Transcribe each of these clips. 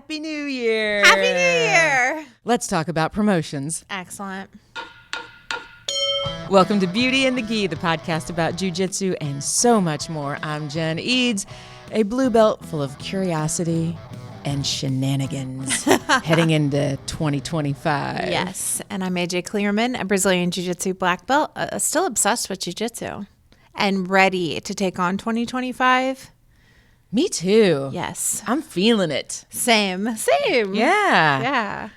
Happy New Year. Happy New Year. Let's talk about promotions. Excellent. Welcome to Beauty and the Gi, the podcast about jiu-jitsu and so much more. I'm Jen Eads, a blue belt full of curiosity and shenanigans heading into 2025. Yes, and I'm AJ Clearman, a Brazilian Jiu-Jitsu black belt, still obsessed with jiu-jitsu and ready to take on 2025. Me too. Yes. I'm feeling it. Same. Yeah. Yeah.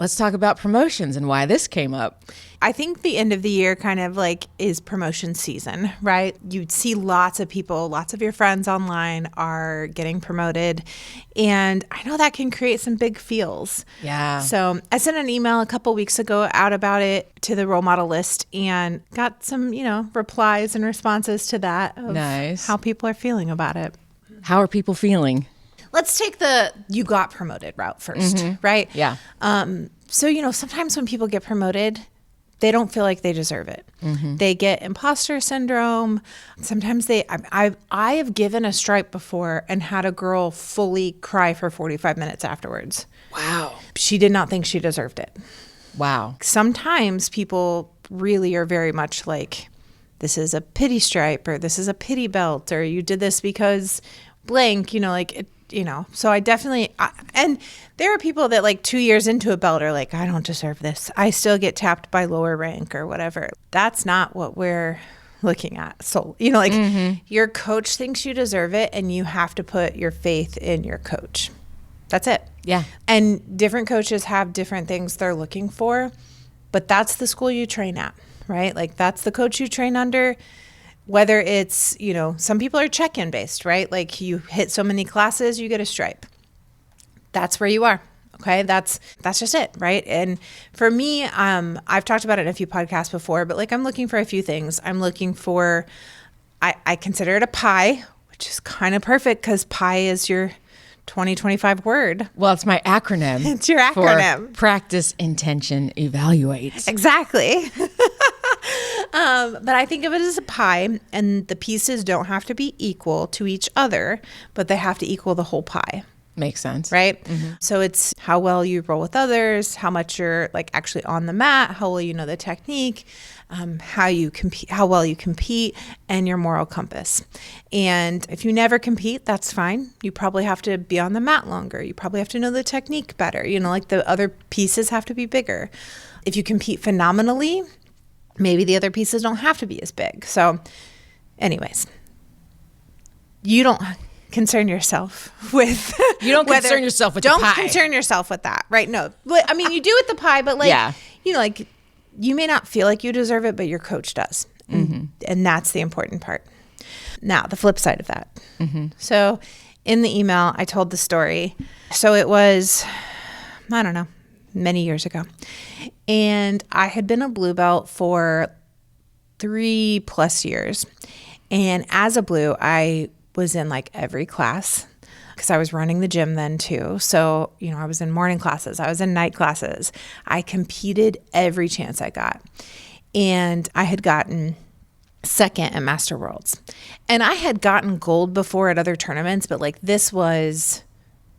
Let's talk about promotions and why this came up. I think the end of the year kind of like is promotion season, right? You'd see lots of people, lots of your friends online are getting promoted. And I know that can create some big feels. Yeah. So I sent an email a couple weeks ago out about it to the role model list and got some, replies and responses to that of Nice. how people are feeling about it. How are people feeling? Let's take the you got promoted route first, right? Yeah. So, sometimes when people get promoted, they don't feel like they deserve it. They get imposter syndrome. Sometimes I have given a stripe before and had a girl fully cry for 45 minutes afterwards. Wow. She did not think she deserved it. Wow. Sometimes people really are very much like, this is a pity stripe or this is a pity belt or you did this because blank, so I definitely, and there are people that like 2 years into a belt are like, I don't deserve this. I still get tapped by lower rank or whatever. That's not what we're looking at. So, your coach thinks you deserve it and you have to put your faith in your coach. That's it. Yeah. And different coaches have different things they're looking for, but that's the school you train at, right? Like that's the coach you train under. Whether it's, some people are check-in based, right? Like you hit so many classes, you get a stripe. That's where you are. Okay. That's just it. Right. And for me, I've talked about it in a few podcasts before, but like I'm looking for a few things. I'm looking for, I consider it a pie, which is kind of perfect because pie is your 2025 word. Well, it's my acronym. It's your acronym. For practice, intention, evaluate. Exactly. But I think of it as a pie, and the pieces don't have to be equal to each other, but they have to equal the whole pie. Makes sense. Right? So it's how well you roll with others, how much you're like actually on the mat, how well you know the technique, how well you compete, and your moral compass. And if you never compete, that's fine. You probably have to be on the mat longer. You probably have to know the technique better. Like the other pieces have to be bigger. If you compete phenomenally, maybe the other pieces don't have to be as big. So anyways, you don't concern yourself with You don't concern yourself with the pie. Don't concern yourself with that, right? No. I mean, you do with the pie, but like, you may not feel like you deserve it, but your coach does. And that's the important part. Now, the flip side of that. So in the email, I told the story. So it was, I don't know, many years ago. And I had been a blue belt for 3+ years. And as a blue, I was in like every class because I was running the gym then too. So, I was in morning classes. I was in night classes. I competed every chance I got. And I had gotten second at Master Worlds. And I had gotten gold before at other tournaments, but like this was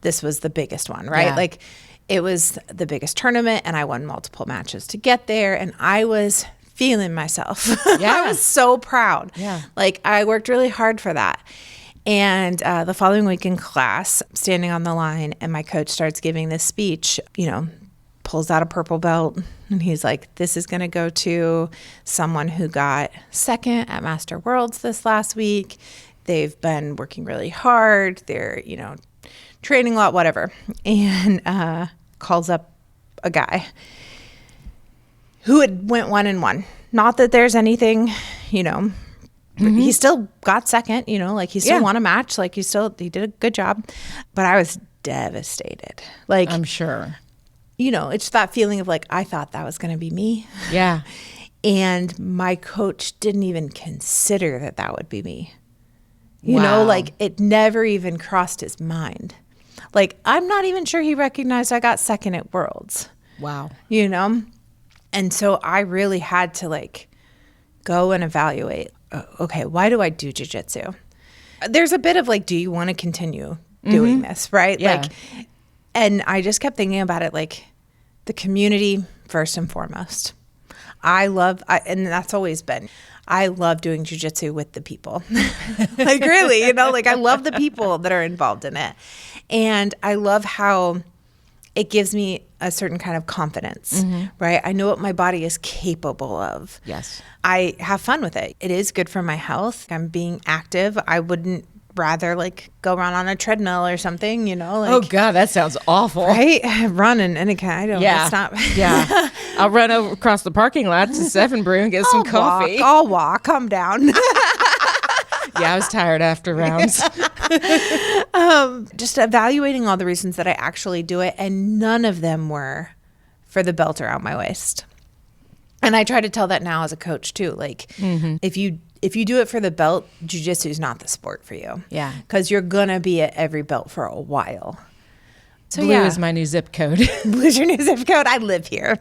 the biggest one, right? Yeah. Like it was the biggest tournament and I won multiple matches to get there. And I was feeling myself. Yeah. I was so proud. Yeah. Like I worked really hard for that. And the following week in class, standing on the line, and my coach starts giving this speech, pulls out a purple belt, and he's like, this is going to go to someone who got second at Master Worlds this last week. They've been working really hard. They're, training a lot, whatever. And calls up a guy who had went 1-1. Not that there's anything, he still got second, like he still won a match. Like he did a good job, but I was devastated. Like I'm sure. It's that feeling of like, I thought that was going to be me. Yeah. And my coach didn't even consider that would be me. Wow. Like it never even crossed his mind. Like, I'm not even sure he recognized I got second at Worlds. Wow. And so I really had to like go and evaluate, okay, why do I do jiu-jitsu? There's a bit of like, do you want to continue doing this, right? Yeah. Like, And I just kept thinking about it, like the community first and foremost. And that's always been, I love doing jiu-jitsu with the people. Like really, like I love the people that are involved in it. And I love how it gives me a certain kind of confidence, right? I know what my body is capable of. Yes. I have fun with it. It is good for my health. I'm being active. I wouldn't rather like go around on a treadmill or something, like, oh God, that sounds awful. Right? Run and I don't, it's not. Yeah. I'll run over across the parking lot to Seven Brew and get some coffee. I'll walk, calm down. Yeah, I was tired after rounds. Just evaluating all the reasons that I actually do it, and none of them were for the belt around my waist. And I try to tell that now as a coach too. Like, if you do it for the belt, jiu-jitsu is not the sport for you. Yeah. Because you're going to be at every belt for a while. So Blue is my new zip code. Blue's your new zip code. I live here.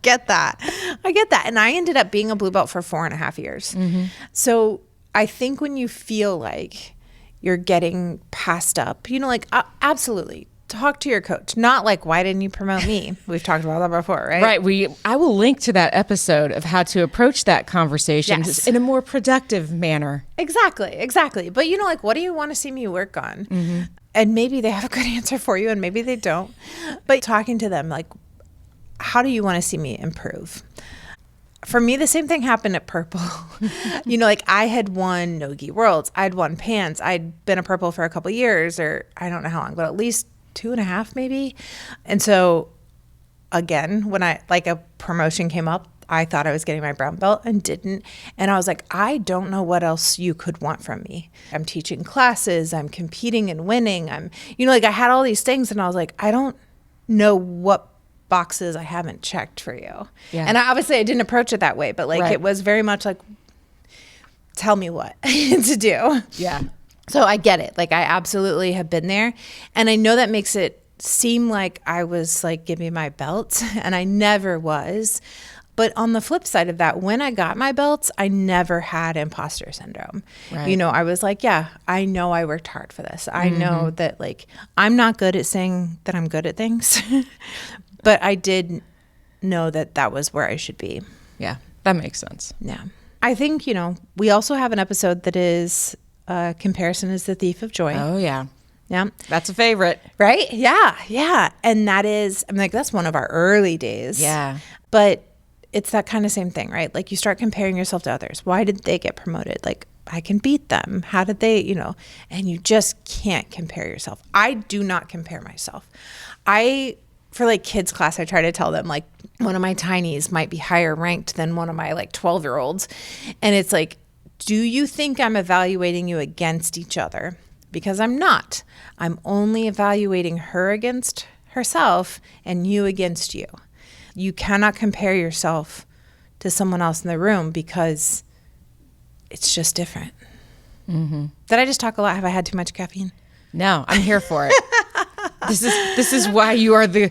Get that. I get that. And I ended up being a blue belt for 4.5 years. So I think when you feel like you're getting passed up, like absolutely. Talk to your coach. Not like, why didn't you promote me? We've talked about that before, right? Right. I will link to that episode of how to approach that conversation in a more productive manner. Exactly. But like, what do you want to see me work on? And maybe they have a good answer for you and maybe they don't. But talking to them, like, how do you want to see me improve? For me, the same thing happened at Purple. Like I had won Nogi Worlds. I'd won Pans. I'd been a Purple for a couple of years, or I don't know how long, but at least 2.5 maybe. And so again, when a promotion came up, I thought I was getting my brown belt and didn't. And I was like, I don't know what else you could want from me. I'm teaching classes. I'm competing and winning. I had all these things and I was like, I don't know what boxes I haven't checked for you. Yeah. And I didn't approach it that way, but It was very much like, tell me what to do. Yeah. So I get it. Like I absolutely have been there. And I know that makes it seem like I was like, give me my belt. And I never was. But on the flip side of that, when I got my belts, I never had imposter syndrome. Right. I was like, yeah, I know I worked hard for this. I know that I'm not good at saying that I'm good at things. But I did know that was where I should be. Yeah, that makes sense. Yeah. I think, we also have an episode that is comparison is the thief of joy. Oh, yeah. Yeah. That's a favorite. Right? Yeah. And that is, that's one of our early days. Yeah. But it's that kind of same thing, right? Like you start comparing yourself to others. Why did they get promoted? Like I can beat them. How did they, and you just can't compare yourself. I do not compare myself. For kids class, I try to tell them one of my tinies might be higher ranked than one of my 12-year-olds. And it's like, do you think I'm evaluating you against each other? Because I'm not. I'm only evaluating her against herself and you against you. You cannot compare yourself to someone else in the room because it's just different. Did I just talk a lot? Have I had too much caffeine? No, I'm here for it. This is why you are the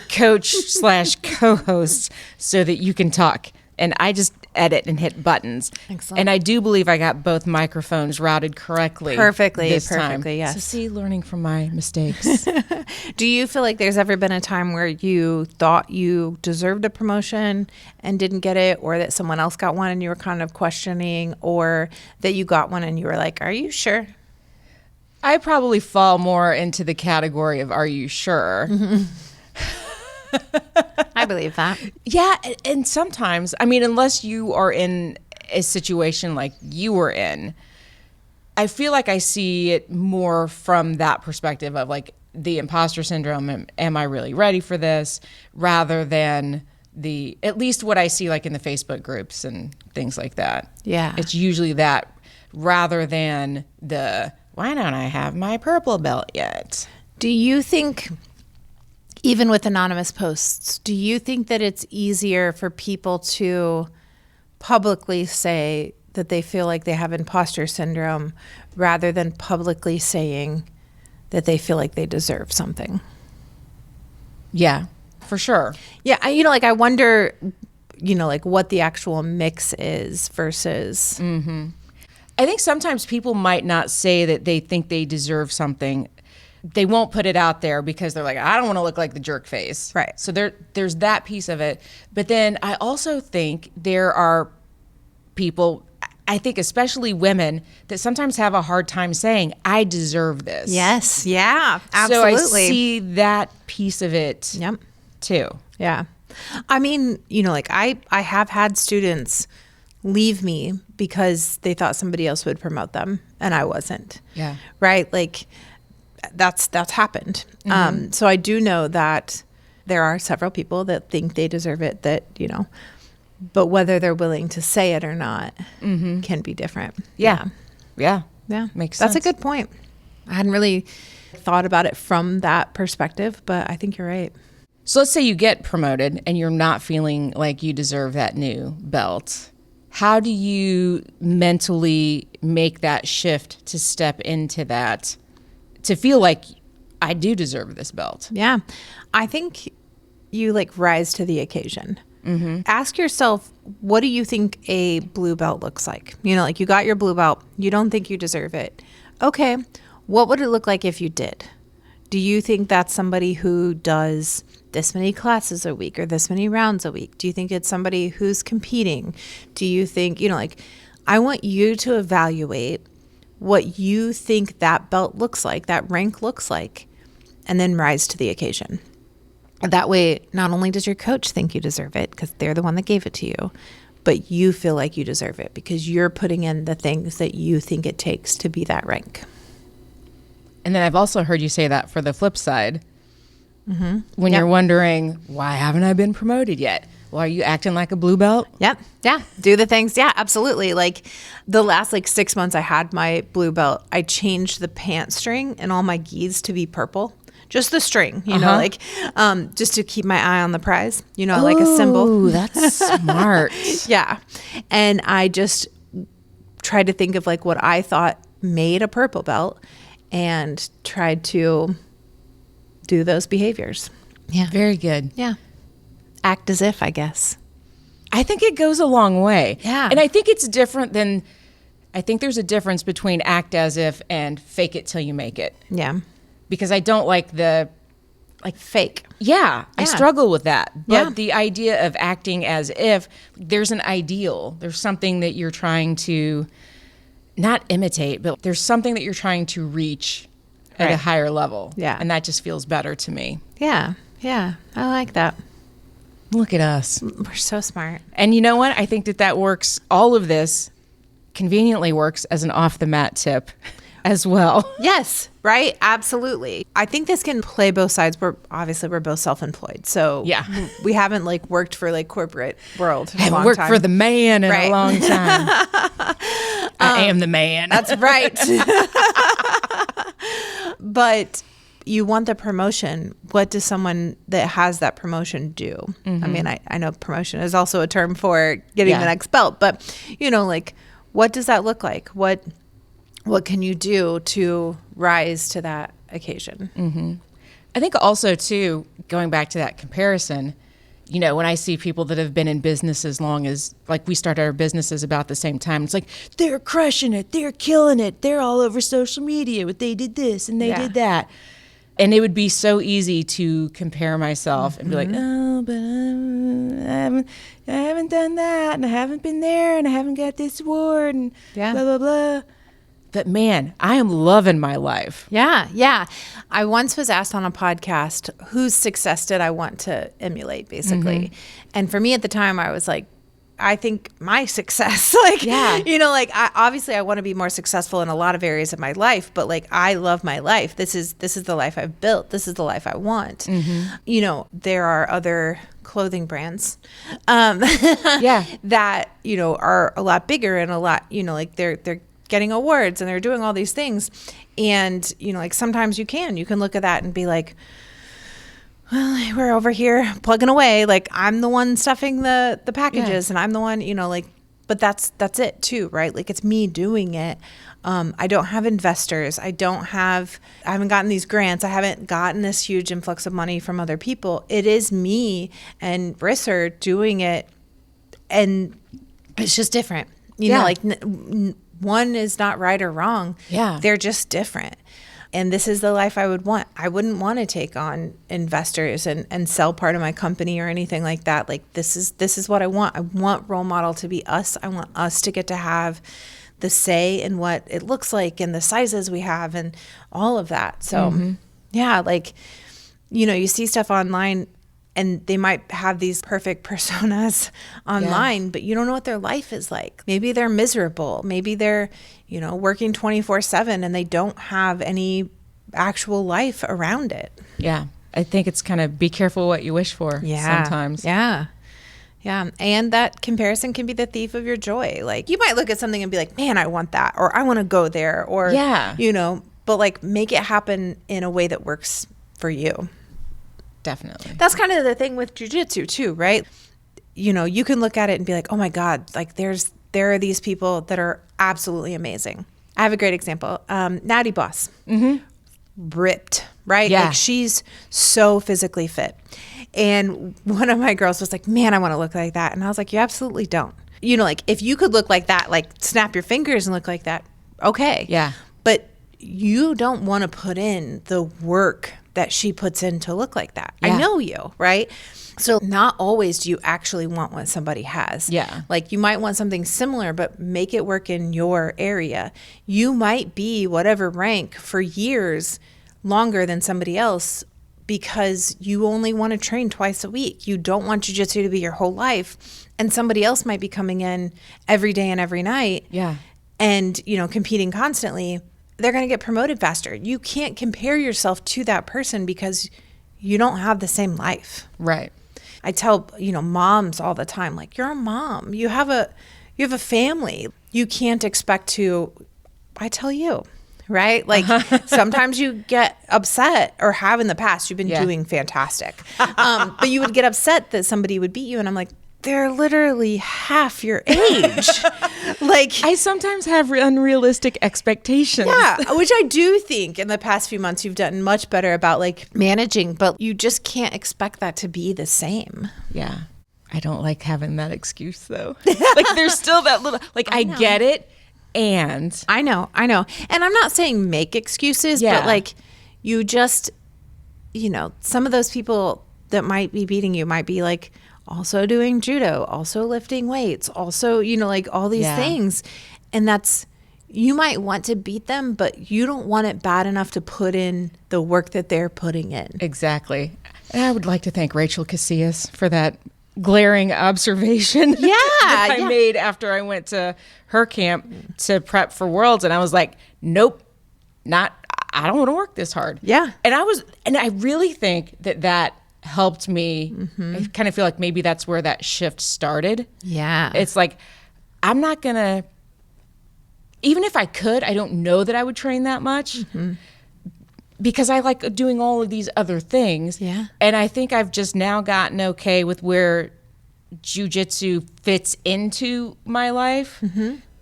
coach / co-host, so that you can talk. And I just edit and hit buttons. Excellent. And I do believe I got both microphones routed correctly. Perfectly, So yes. see, learning from my mistakes. Do you feel like there's ever been a time where you thought you deserved a promotion and didn't get it, or that someone else got one and you were kind of questioning, or that you got one and you were like, are you sure? I probably fall more into the category of are you sure? I believe that. Yeah, and sometimes, unless you are in a situation like you were in, I feel like I see it more from that perspective of the imposter syndrome. Am I really ready for this? Rather than at least what I see in the Facebook groups and things like that. Yeah. It's usually that rather than why don't I have my purple belt yet? Do you think, even with anonymous posts, do you think that it's easier for people to publicly say that they feel like they have imposter syndrome rather than publicly saying that they feel like they deserve something? Yeah, for sure. Yeah, I wonder, what the actual mix is versus... I think sometimes people might not say that they think they deserve something, they won't put it out there because they're like, I don't want to look like the jerk face. Right. So there's that piece of it. But then I also think there are people, I think especially women, that sometimes have a hard time saying, I deserve this. Yes. Yeah, absolutely. So I see that piece of it too. Yeah. I mean, like I have had students leave me because they thought somebody else would promote them and I wasn't. Yeah. Right? Like that's happened. So I do know that there are several people that think they deserve it, that, but whether they're willing to say it or not can be different. Yeah. Makes sense. That's a good point. I hadn't really thought about it from that perspective, but I think you're right. So let's say you get promoted and you're not feeling like you deserve that new belt. How do you mentally make that shift to step into that, to feel like I do deserve this belt? Yeah. I think you rise to the occasion. Ask yourself, what do you think a blue belt looks like? You got your blue belt. You don't think you deserve it. Okay. What would it look like if you did? Do you think that's somebody who does this many classes a week or this many rounds a week? Do you think it's somebody who's competing? Do you think, I want you to evaluate what you think that belt looks like, that rank looks like, and then rise to the occasion. That way, not only does your coach think you deserve it because they're the one that gave it to you, but you feel like you deserve it because you're putting in the things that you think it takes to be that rank. And then I've also heard you say that for the flip side. When you're wondering, why haven't I been promoted yet? Well, are you acting like a blue belt? Yep. Yeah. Do the things. Yeah, absolutely. Like the last 6 months I had my blue belt, I changed the pant string and all my gis to be purple. Just the string, just to keep my eye on the prize, like a symbol. Ooh, that's smart. Yeah. And I just tried to think of what I thought made a purple belt and tried to do those behaviors. Yeah. Very good. Yeah. Act as if, I guess. I think it goes a long way. Yeah. And I think it's different than, I think there's a difference between act as if and fake it till you make it. Yeah. Because I don't like the fake. Yeah, I struggle with that. But Yeah. the idea of acting as if there's an ideal, there's something that you're trying to not imitate, but there's something that you're trying to reach at a higher level. Yeah. And that just feels better to me. Yeah. Yeah. I like that. Look at us. We're so smart. And you know what? I think that works. All of this conveniently works as an off the mat tip as well. Yes, right? Absolutely. I think this can play both sides. We're both self-employed. So yeah, we haven't corked for corporate world. I haven't worked for the man in a long time. I am the man. That's right. But you want the promotion. What does someone that has that promotion do? I mean, I know promotion is also a term for getting the next belt, but what does that look like? What can you do to rise to that occasion? I think also, too, going back to that comparison, when I see people that have been in business as long as, we started our businesses about the same time, it's they're crushing it, they're killing it, they're all over social media, but they did this and they did that. And it would be so easy to compare myself and be like, oh, but I haven't done that, and I haven't been there, and I haven't got this award, and blah, blah, blah. But man, I am loving my life. Yeah, yeah. I once was asked on a podcast, whose success did I want to emulate, basically? And for me at the time, I was like, I think my success, I want to be more successful in a lot of areas of my life, but I love my life. This is the life I've built. This is the life I want. There are other clothing brands that, are a lot bigger and a lot, they're getting awards and they're doing all these things. And, sometimes you can look at that and be like, well, we're over here plugging away. I'm the one stuffing the packages and I'm the one, but that's it too, right? It's me doing it. I don't have investors. I haven't gotten these grants. I haven't gotten this huge influx of money from other people. It is me and Brisser doing it. And it's just different, one is not right or wrong. Yeah. They're just different. And this is the life I would want. I wouldn't want to take on investors and sell part of my company or anything like that. Like this is what I want. I want role model to be us. I want us to get to have the say in what it looks like and the sizes we have and all of that. So yeah, like, you know, you see stuff online and they might have these perfect personas online, but you don't know what their life is like. Maybe they're miserable. Maybe they're, you know, working 24/7 and they don't have any actual life around it. Yeah. I think it's kind of be careful what you wish for sometimes. Yeah. Yeah. And that comparison can be the thief of your joy. Like you might look at something and be like, man, I want that, or I want to go there, or, you know, but like make it happen in a way that works for you. Definitely. That's kind of the thing with jiu-jitsu too, right? You know, you can look at it and be like, oh my God, like there are these people that are absolutely amazing. I have a great example. Natty Boss. Ripped, right? Yeah. Like she's so physically fit. And one of my girls was like, man, I want to look like that. And I was like, you absolutely don't. You know, like if you could look like that, like snap your fingers and look like that, okay. Yeah. But you don't want to put in the work that she puts in to look like that. Yeah. I know you, right? So not always do you actually want what somebody has. Yeah. Like you might want something similar, but make it work in your area. You might be whatever rank for years longer than somebody else because you only want to train twice a week. You don't want jiu-jitsu to be your whole life. And somebody else might be coming in every day and every night. Yeah. And, you know, competing constantly. They're going to get promoted faster. You can't compare yourself to that person because you don't have the same life. Right. I tell, you know, moms all the time, like, you're a mom. You have a family. You can't expect to, I tell you, right? Like sometimes you get upset, or have in the past. You've been doing fantastic. But you would get upset that somebody would beat you. And I'm like, they're literally half your age. Like I sometimes have unrealistic expectations. Yeah, which I do think in the past few months you've done much better about like managing, but you just can't expect that to be the same. Yeah. I don't like having that excuse though. Like there's still that little, like I get it. And I know. And I'm not saying make excuses, but like you just, you know, some of those people that might be beating you might be like also doing judo, also lifting weights, also, you know, like all these things. And that's, you might want to beat them, but you don't want it bad enough to put in the work that they're putting in. Exactly. And I would like to thank Rachel Casillas for that glaring observation that I made after I went to her camp to prep for Worlds. And I was like, nope, I don't want to work this hard. Yeah. And I really think that helped me. I kind of feel like maybe that's where that shift started. Yeah. It's like, I'm not going to, even if I could, I don't know that I would train that much because I like doing all of these other things. Yeah. And I think I've just now gotten okay with where jiu-jitsu fits into my life.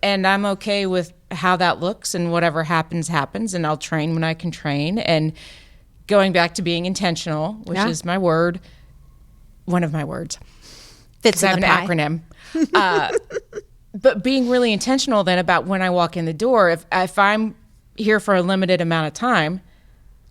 And I'm okay with how that looks, and whatever happens, and I'll train when I can train. And going back to being intentional, which is my word, one of my words. Fits in I have an acronym. But being really intentional then about when I walk in the door, if I'm here for a limited amount of time,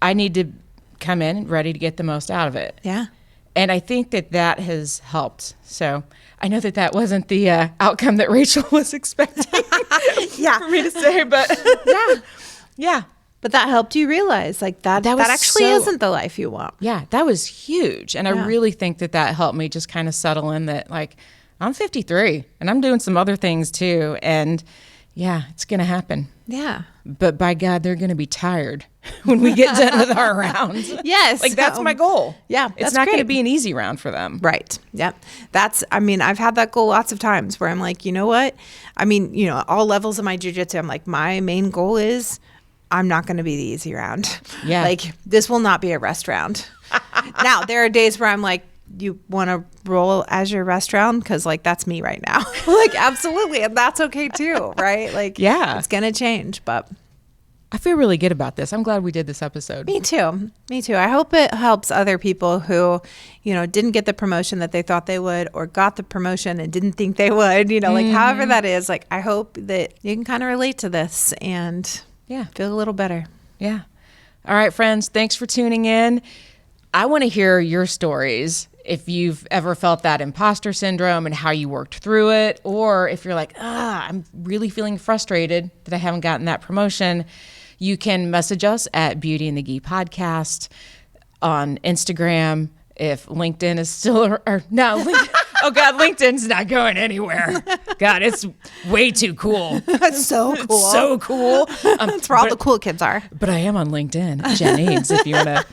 I need to come in ready to get the most out of it. Yeah. And I think that has helped. So I know that wasn't the outcome that Rachel was expecting for me to say, but yeah. But that helped you realize like that actually isn't the life you want. Yeah, that was huge. And I really think that helped me just kind of settle in that like, I'm 53 and I'm doing some other things too. And yeah, it's going to happen. Yeah. But by God, they're going to be tired when we get done with our rounds. Yes. Like that's my goal. Yeah. It's not going to be an easy round for them. Right. Yep. I've had that goal lots of times where I'm like, you know what? I mean, you know, all levels of my jiu-jitsu, I'm like, my main goal is I'm not going to be the easy round. Yeah. Like this will not be a rest round. Now there are days where I'm like, you want to roll as your rest round? Because like that's me right now. Like absolutely. And that's okay too. Right. Like it's going to change, but I feel really good about this. I'm glad we did this episode. Me too. I hope it helps other people who, you know, didn't get the promotion that they thought they would, or got the promotion and didn't think they would, you know, like however that is. Like I hope that you can kind of relate to this and feel a little better. Yeah. All right, friends, thanks for tuning in. I want to hear your stories. If you've ever felt that imposter syndrome and how you worked through it, or if you're like, I'm really feeling frustrated that I haven't gotten that promotion, you can message us at Beauty and the Gi Podcast on Instagram. If LinkedIn is still, or no, oh God, LinkedIn's not going anywhere. God, it's way too cool. That's so cool. So cool. That's where all the cool kids are. But I am on LinkedIn, Jen Eads, if you want to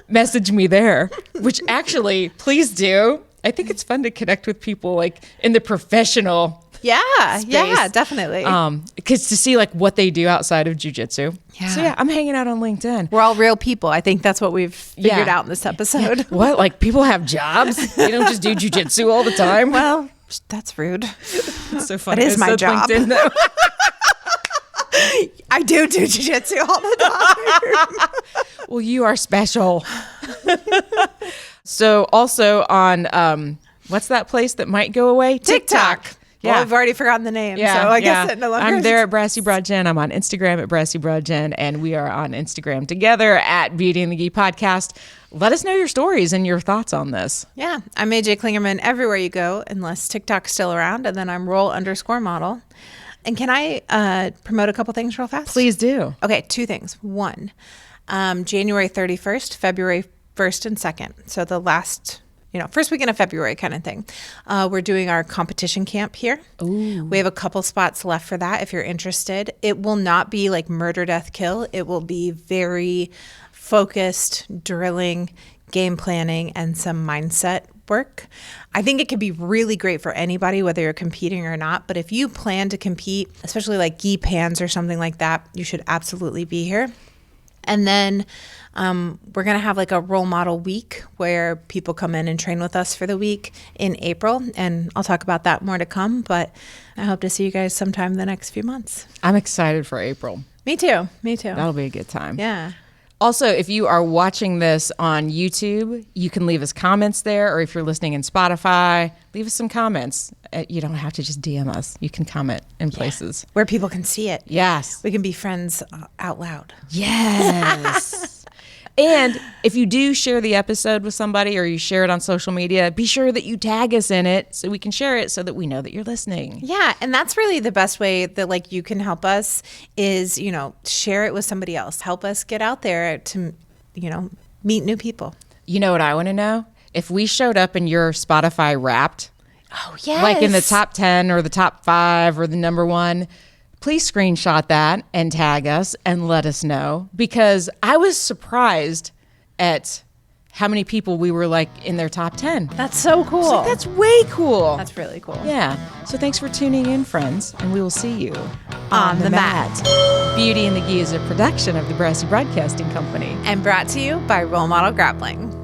message me there, which actually, please do. I think it's fun to connect with people like in the professional space. Yeah, definitely. Because to see like what they do outside of jiu-jitsu. Yeah. So yeah, I'm hanging out on LinkedIn. We're all real people. I think that's what we've figured out in this episode. Yeah. What? Like people have jobs? They don't just do jiu-jitsu all the time? Well, that's rude. It's so funny. That is my job. LinkedIn, though. I do jiu-jitsu all the time. Well, you are special. So also on, what's that place that might go away? TikTok. Yeah. Well, I've already forgotten the name, so I guess it no longer I'm there at Brassy Broad Jen. I'm on Instagram at Brassy Broad Jen, and we are on Instagram together at Beauty and the Gi Podcast. Let us know your stories and your thoughts on this. Yeah, I'm AJ Klingerman everywhere you go, unless TikTok's still around, and then I'm roll_model. And can I promote a couple things real fast? Please do. Okay, 2 things. 1, January 31st, February 1st and 2nd. So the last, first weekend of February kind of thing. We're doing our competition camp here. Ooh. We have a couple spots left for that if you're interested. It will not be like murder, death, kill. It will be very focused drilling, game planning, and some mindset work. I think it could be really great for anybody, whether you're competing or not. But if you plan to compete, especially like gi pans or something like that, you should absolutely be here. And then we're going to have like a role model week where people come in and train with us for the week in April. And I'll talk about that more to come. But I hope to see you guys sometime in the next few months. I'm excited for April. Me too. That'll be a good time. Yeah. Also, if you are watching this on YouTube, you can leave us comments there, or if you're listening in Spotify, leave us some comments. You don't have to just DM us. You can comment in places. Where people can see it. Yes. We can be friends out loud. Yes. And if you do share the episode with somebody or you share it on social media, be sure that you tag us in it so we can share it so that we know that you're listening. Yeah. And that's really the best way that like you can help us is, share it with somebody else. Help us get out there to, meet new people. You know what I want to know? If we showed up in your Spotify Wrapped, oh, yes, like in the top 10 or the top 5 or the number 1, please screenshot that and tag us and let us know, because I was surprised at how many people we were like in their top 10. That's so cool. Like, that's way cool. That's really cool. Yeah. So thanks for tuning in, friends, and we will see you on the mat. Beauty and the Gi is a production of the Brassy Broadcasting Company and brought to you by Role Model Grappling.